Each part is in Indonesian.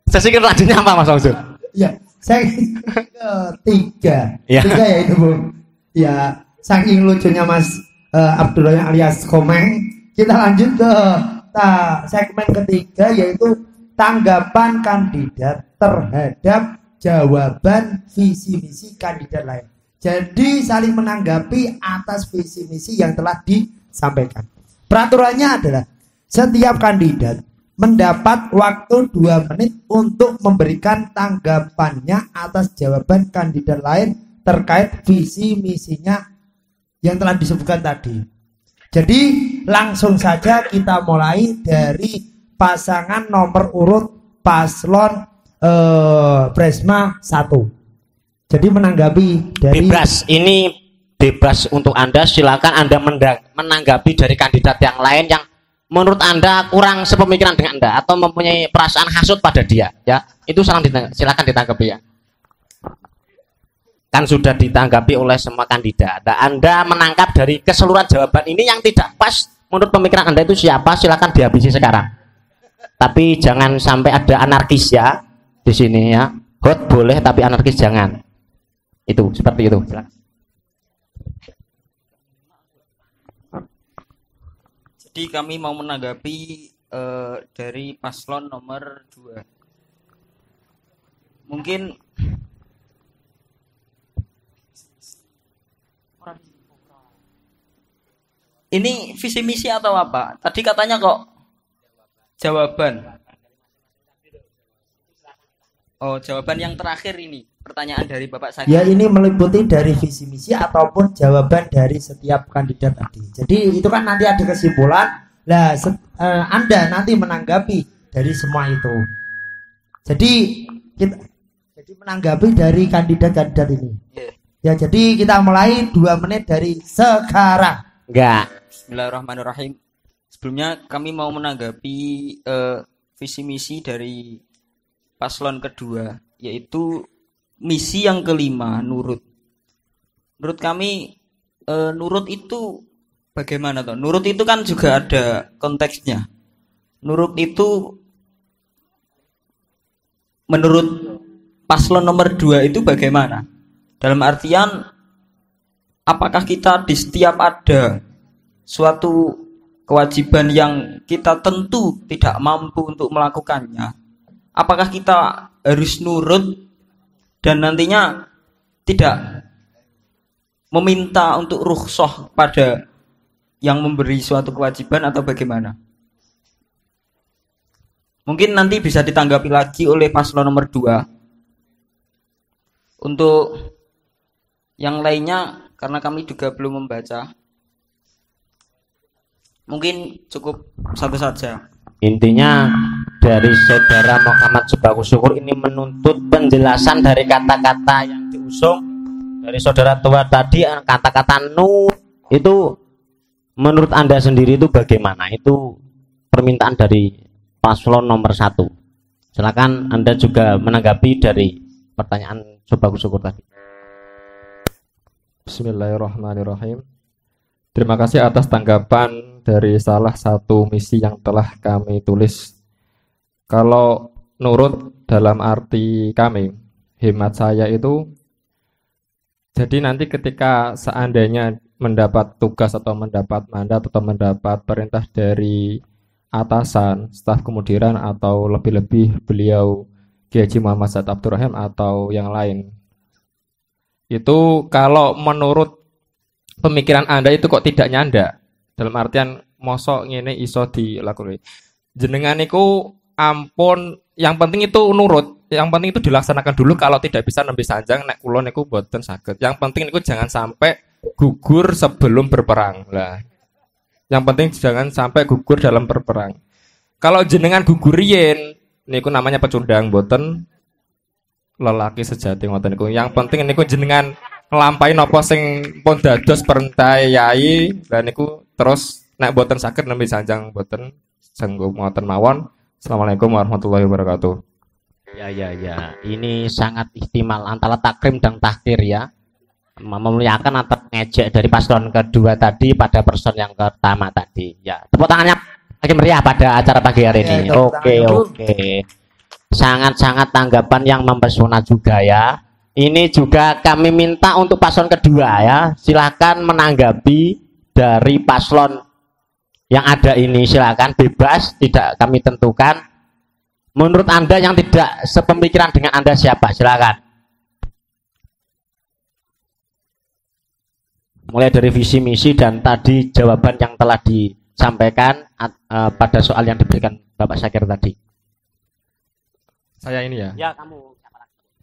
Sesi selanjutnya apa Mas Fauzu? Ya, saya ketiga. Ya. Tiga ya itu Bu. Ya, saking lucunya Mas Abdurrahman alias Komeng, kita lanjut ke segmen ketiga yaitu tanggapan kandidat terhadap jawaban visi misi kandidat lain. Jadi saling menanggapi atas visi misi yang telah disampaikan. Peraturannya adalah setiap kandidat mendapat waktu 2 menit untuk memberikan tanggapannya atas jawaban kandidat lain terkait visi misinya yang telah disebutkan tadi. Jadi langsung saja kita mulai dari pasangan nomor urut paslon Presma 1. Jadi menanggapi dari bebas, ini bebas untuk Anda, silakan Anda menanggapi dari kandidat yang lain yang menurut Anda kurang sepemikiran dengan Anda atau mempunyai perasaan hasut pada dia, ya. Itu silakan ditanggapi ya. Kan sudah ditanggapi oleh semua kandidat. Nah, Anda menangkap dari keseluruhan jawaban ini yang tidak pas menurut pemikiran Anda itu siapa, silakan dihabisi sekarang. Tapi jangan sampai ada anarkis ya di sini ya. Hot boleh tapi anarkis jangan. Itu seperti itu. Silakan. Jadi kami mau menanggapi dari paslon nomor 2. Mungkin ini visi misi atau apa? Tadi katanya kok jawaban. Oh, jawaban yang terakhir ini. Pertanyaan dari Bapak saya. ya ini meliputi dari visi misi ataupun jawaban dari setiap kandidat tadi. Jadi itu kan nanti ada kesimpulan. Nah, Anda nanti menanggapi dari semua itu. Jadi kita menanggapi dari kandidat-kandidat ini. Ya, jadi kita mulai 2 menit dari sekarang. Enggak. Bismillahirrahmanirrahim. Sebelumnya kami mau menanggapi visi misi dari paslon kedua, yaitu misi yang kelima, nurut. Menurut kami nurut itu bagaimana toh? Nurut itu kan juga ada konteksnya. Nurut itu menurut paslon nomor 2 itu bagaimana? Dalam artian apakah kita di setiap ada suatu kewajiban yang kita tentu tidak mampu untuk melakukannya, apakah kita harus nurut dan nantinya tidak meminta untuk rukhsah pada yang memberi suatu kewajiban atau bagaimana? Mungkin nanti bisa ditanggapi lagi oleh paslon nomor 2. Untuk yang lainnya karena kami juga belum membaca, mungkin cukup satu saja. Intinya dari saudara Muhammad Subhaku Syukur ini menuntut penjelasan dari kata-kata yang diusung dari saudara tua tadi. Kata-kata nu itu menurut Anda sendiri itu bagaimana? Itu permintaan dari paslon nomor 1. Silakan Anda juga menanggapi dari pertanyaan Subhaku Syukur tadi. Bismillahirrahmanirrahim. Terima kasih atas tanggapan dari salah satu misi yang telah kami tulis. Kalau nurut dalam arti kami, hemat saya itu, jadi nanti ketika seandainya mendapat tugas atau mendapat mandat atau mendapat perintah dari atasan, staf kemudian atau lebih-lebih beliau Kiai Haji Muhammad Said Abdurrahim atau yang lain, itu kalau menurut pemikiran Anda itu kok tidak nyanda, dalam artian mosok ngene iso dilakukan jenengan niku ampun, yang penting itu nurut, yang penting itu dilaksanakan dulu. Kalau tidak bisa nembe sanjang nek kula niku boten saged. Yang penting niku jangan sampai gugur sebelum berperang. Lah, yang penting jangan sampai gugur dalam berperang. Kalau jenengan gugur riyen niku namanya pecundang, boten lelaki sejati ngoten niku. Yang penting niku jenengan nglampahi napa sing pun dados perintah yai, dan niku terus nek boten saged nembe sanjang boten sanggup ngoten mawon. Assalamualaikum warahmatullahi wabarakatuh. Ya. Ini sangat ihtimal antara takrim dan tahkir ya. Memuliakan atau ngejek dari paslon kedua tadi pada person yang pertama tadi. Ya, tepuk tangannya lagi meriah pada acara pagi hari ini. Oke. sangat-sangat tanggapan yang mempesona juga ya. Ini juga kami minta untuk paslon kedua ya, silakan menanggapi dari paslon yang ada ini, silakan bebas, tidak kami tentukan. Menurut Anda yang tidak sepemikiran dengan Anda siapa? Silakan. Mulai dari visi misi dan tadi jawaban yang telah disampaikan pada soal yang diberikan Bapak Syakir tadi. Saya ini ya. Ya, kamu.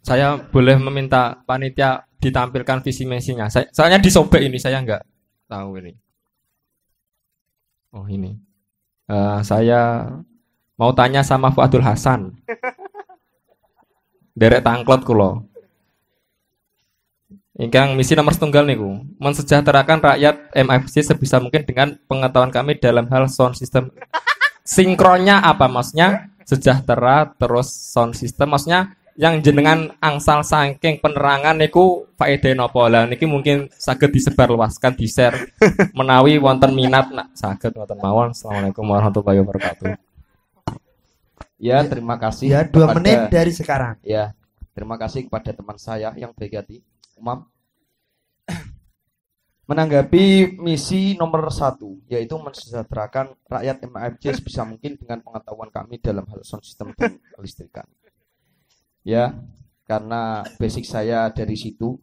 Saya boleh meminta panitia ditampilkan visi misinya. Soalnya disobek ini, saya nggak tahu ini. Oh ini. Saya mau tanya sama Fuadul Hasan. Derek tangklot kulo. Ingkang misi nomor setunggal niku, mensejahterakan rakyat MFC sebisa mungkin dengan pengetahuan kami dalam hal sound system. Sinkronnya apa maksudnya? Sejahtera terus sound system maksudnya yang jenengan angsal saking penerangan niku faedah napa lah niki mungkin saged disebarluaskan di-share menawi wonten minat nak saged wonten mawon. Assalamualaikum warahmatullahi wabarakatuh. Ya, terima kasih. Ya, 2 menit dari sekarang. Ya, terima kasih kepada teman saya yang baik hati, Umam. Menanggapi misi nomor 1, yaitu mensejahterakan rakyat MFC sebisa mungkin dengan pengetahuan kami dalam hal sound system dan kelistrikan. Ya, karena basic saya dari situ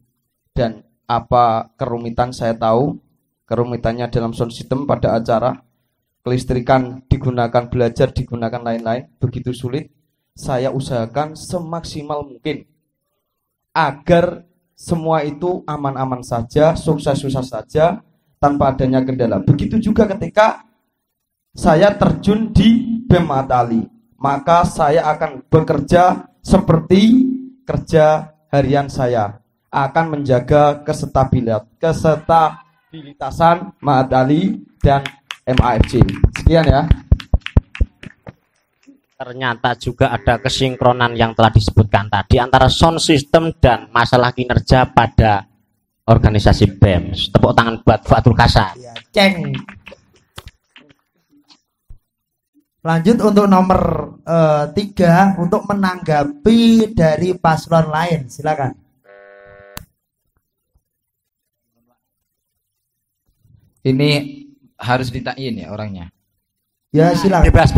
dan apa kerumitan saya tahu, kerumitannya dalam sound system pada acara kelistrikan digunakan belajar, digunakan lain-lain, begitu sulit. Saya usahakan semaksimal mungkin agar semua itu aman-aman saja, sukses-sukses saja, tanpa adanya kendala. Begitu juga ketika saya terjun di BEM Atali, maka saya akan bekerja seperti kerja harian saya, akan menjaga kesetabilitasan Ma'atali dan MAFC. Sekian ya. Ternyata juga ada kesinkronan yang telah disebutkan tadi antara sound system dan masalah kinerja pada organisasi BEM. Tepuk tangan buat Fuadul Hasan. Ya, ceng. Lanjut untuk nomor 3 untuk menanggapi dari paslon lain, silakan. Ini harus ditain ya orangnya. Ya, silakan. Bebas.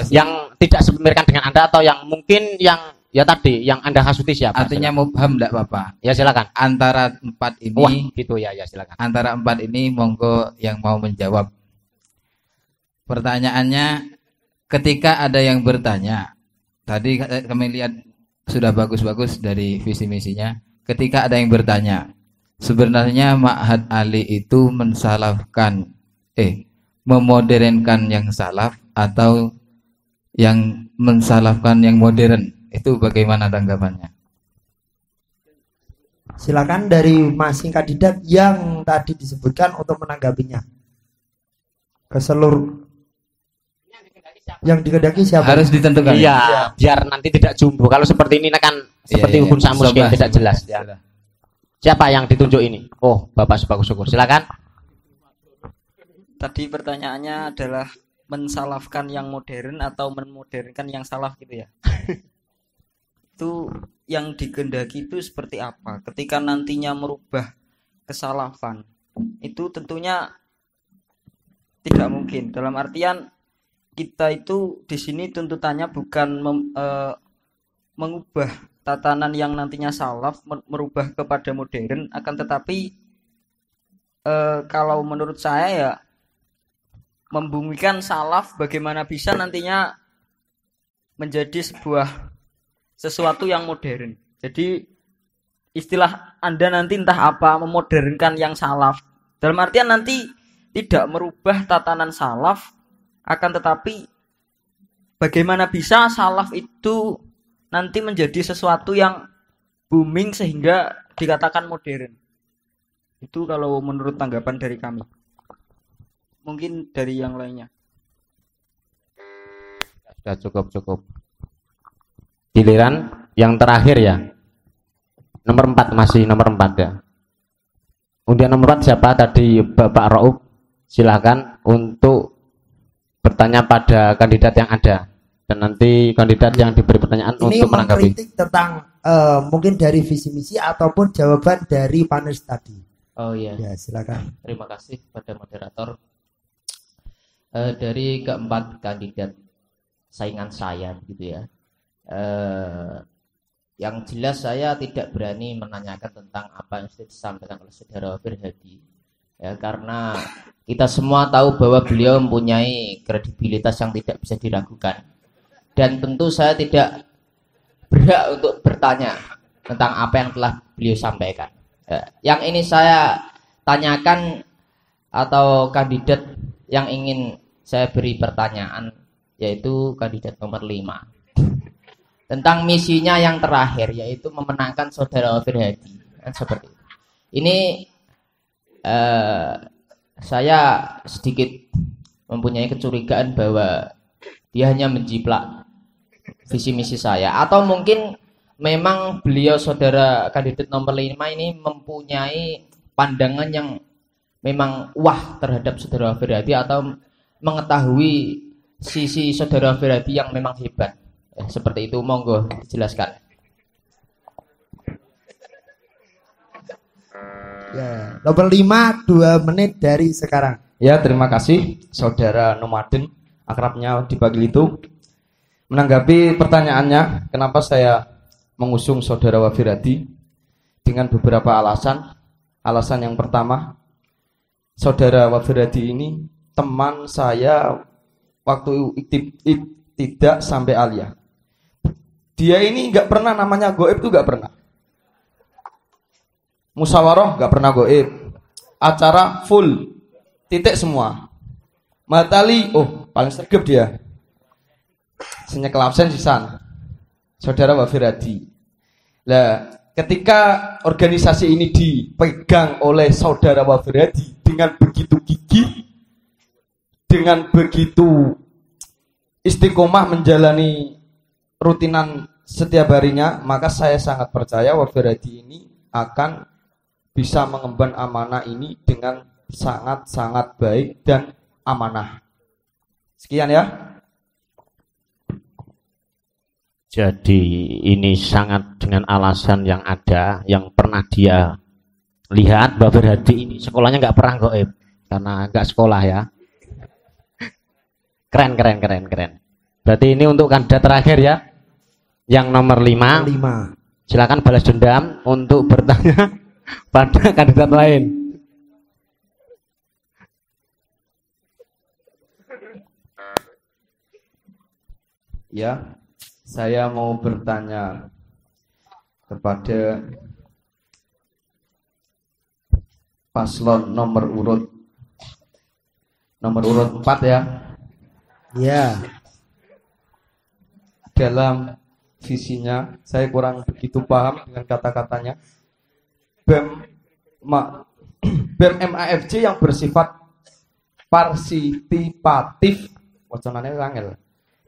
Yang tidak sepemikiran dengan Anda atau yang mungkin yang ya tadi yang Anda hasuti siapa? Artinya mubham enggak apa-apa. Ya silakan. Antara 4 ini. Wah, gitu ya silakan. Antara 4 ini monggo yang mau menjawab. Pertanyaannya, ketika ada yang bertanya, tadi kami lihat sudah bagus-bagus dari visi misinya. Ketika ada yang bertanya, sebenarnya Ma'had Ali itu memodernkan yang salaf atau yang mensalafkan yang modern, itu bagaimana tanggapannya? Silakan dari masing kandidat yang tadi disebutkan untuk menanggapinya. Ke seluruh yang dikehendaki siapa? Harus ditentukan. Iya, biar nanti tidak jumbo. Kalau seperti ini kan seperti hukum samus yang tidak jelas ya. Siapa yang ditunjuk ini? Oh, Bapak Sebagus Syukur. Silakan. Tadi pertanyaannya adalah mensalafkan yang modern atau memodernkan yang salaf gitu ya. Itu yang dikehendaki itu seperti apa? Ketika nantinya merubah kesalafan, itu tentunya tidak mungkin. Dalam artian kita itu di sini tuntutannya bukan mengubah tatanan yang nantinya salaf, merubah kepada modern, akan tetapi kalau menurut saya ya membumikan salaf bagaimana bisa nantinya menjadi sesuatu yang modern. Jadi istilah Anda nanti entah apa memodernkan yang salaf. Dalam artian nanti tidak merubah tatanan salaf, akan tetapi bagaimana bisa salaf itu nanti menjadi sesuatu yang booming sehingga dikatakan modern. Itu kalau menurut tanggapan dari kami. Mungkin dari yang lainnya. Sudah cukup. Giliran yang terakhir ya. Nomor 4 masih nomor 4 ya. Undian nomor 4 siapa tadi? Bapak Rauf. Silakan untuk bertanya pada kandidat yang ada. Dan nanti kandidat yang diberi pertanyaan Ini untuk menanggapi. mengkritik tentang mungkin dari visi misi ataupun jawaban dari panelis tadi. Oh iya, Ya, silakan. terima kasih kepada moderator. Dari keempat kandidat saingan saya gitu ya. Yang jelas saya tidak berani menanyakan tentang apa yang sudah disampaikan oleh saudara Wafir Hadi. Ya, karena kita semua tahu bahwa beliau mempunyai kredibilitas yang tidak bisa diragukan. Dan tentu saya tidak berhak untuk bertanya tentang apa yang telah beliau sampaikan. Yang ini saya tanyakan atau kandidat yang ingin saya beri pertanyaan yaitu kandidat nomor 5. Tentang misinya yang terakhir yaitu memenangkan saudara Wafir Hadi. Kan seperti itu. Ini saya sedikit mempunyai kecurigaan bahwa dia hanya menjiplak visi misi saya, atau mungkin memang beliau saudara kandidat nomor 5 ini mempunyai pandangan yang memang wah terhadap saudara Wafir Hadi, atau mengetahui sisi saudara Wafir Hadi yang memang hebat. Seperti itu, monggo dijelaskan. Ya, nomor 5 2 menit dari sekarang. Ya, terima kasih saudara Nomaden, akrabnya dipanggil itu. Menanggapi pertanyaannya, kenapa saya mengusung saudara Wafir Hadi dengan beberapa alasan. Alasan yang pertama, saudara Wafir Hadi ini teman saya waktu tidak sampai aliyah. Dia ini nggak pernah namanya goib tuh nggak pernah. Musyawarah nggak pernah goib. Acara full, titik semua. Matali, oh paling sergap dia. Senyekel absen sisan. Saudara Wafir Hadi. Lah, ketika organisasi ini dipegang oleh saudara Wafir Hadi dengan begitu gigih, dengan begitu istiqomah menjalani rutinan setiap harinya, maka saya sangat percaya Wafir Hadi ini akan bisa mengemban amanah ini dengan sangat-sangat baik dan amanah. Sekian ya. Jadi ini sangat dengan alasan yang ada, yang pernah dia lihat. Wafir Hadi ini sekolahnya nggak pernah goib karena nggak sekolah ya. Keren. Berarti ini untuk kandidat terakhir ya, yang nomor 5. Silakan balas dendam untuk bertanya pada kandidat lain. Ya, saya mau bertanya kepada paslon nomor urut 4 ya. Ya. Dalam visinya saya kurang begitu paham dengan kata-katanya. BEM MAFJ yang bersifat partisipatif, wacananya angel,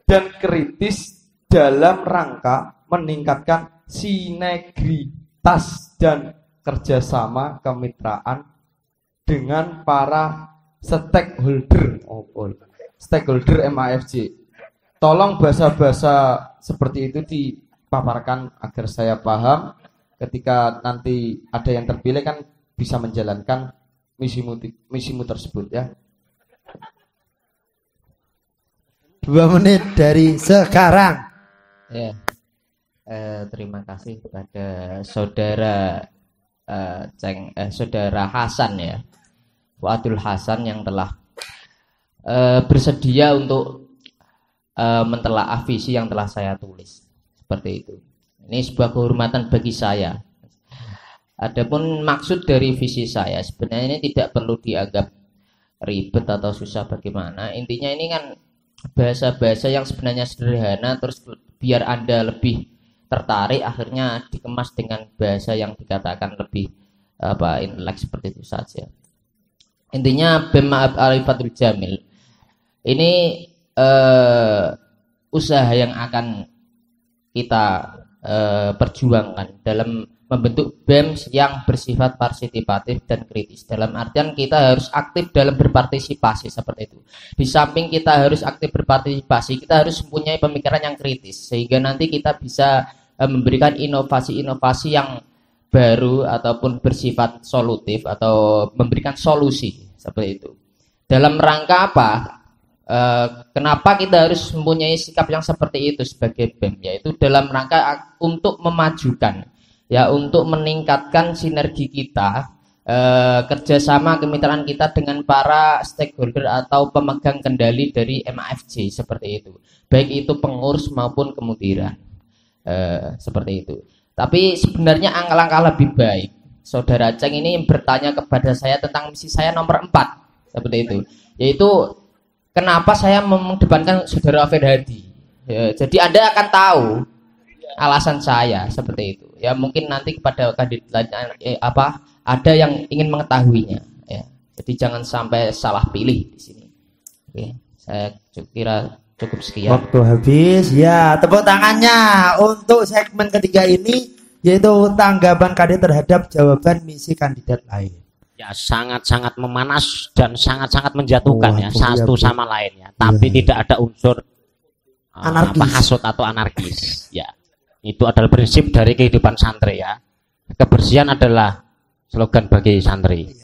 dan kritis dalam rangka meningkatkan sinergitas dan kerjasama kemitraan dengan para stakeholder MAFJ. Tolong bahasa-bahasa seperti itu dipaparkan agar saya paham. Ketika nanti ada yang terpilih kan bisa menjalankan misimu tersebut ya. 2 menit dari sekarang. Ya, terima kasih kepada saudara saudara Hasan ya, Fuadul Hasan yang telah bersedia untuk mentelaah visi yang telah saya tulis. Seperti itu. Ini sebuah kehormatan bagi saya. Adapun maksud dari visi saya sebenarnya ini tidak perlu dianggap ribet atau susah bagaimana. Intinya ini kan bahasa-bahasa yang sebenarnya sederhana, terus biar Anda lebih tertarik akhirnya dikemas dengan bahasa yang dikatakan lebih intelek seperti itu saja. Intinya BEM Ma'arifatul Jamil ini usaha yang akan kita perjuangkan dalam membentuk BEM yang bersifat partisipatif dan kritis. Dalam artian kita harus aktif dalam berpartisipasi seperti itu. Di samping kita harus aktif berpartisipasi, kita harus mempunyai pemikiran yang kritis sehingga nanti kita bisa memberikan inovasi-inovasi yang baru ataupun bersifat solutif atau memberikan solusi seperti itu. Dalam rangka apa? Kenapa kita harus mempunyai sikap yang seperti itu sebagai BEM? Yaitu dalam rangka untuk memajukan, ya, untuk meningkatkan sinergi kita, kerjasama kemitraan kita dengan para stakeholder atau pemegang kendali dari MAFJ seperti itu, baik itu pengurus maupun kemudiran, seperti itu. Tapi sebenarnya alangkah lebih baik Saudara Ceng ini bertanya kepada saya tentang misi saya nomor 4 seperti itu, yaitu kenapa saya mengedepankan Saudara Afid Hadi. Ya, jadi Anda akan tahu alasan saya seperti itu. Ya mungkin nanti kepada kandidat ada yang ingin mengetahuinya. Ya, jadi jangan sampai salah pilih di sini. Oke, saya kira cukup sekian. Waktu habis. Ya, tepuk tangannya untuk segmen ketiga ini, yaitu tanggapan kandidat terhadap jawaban misi kandidat lain. Ya, sangat-sangat memanas dan sangat-sangat menjatuhkan ya satu ya, sama lainnya. Tapi tidak ada unsur anarkis, hasut atau anarkis. Ya, itu adalah prinsip dari kehidupan santri ya. Kebersihan adalah slogan bagi santri.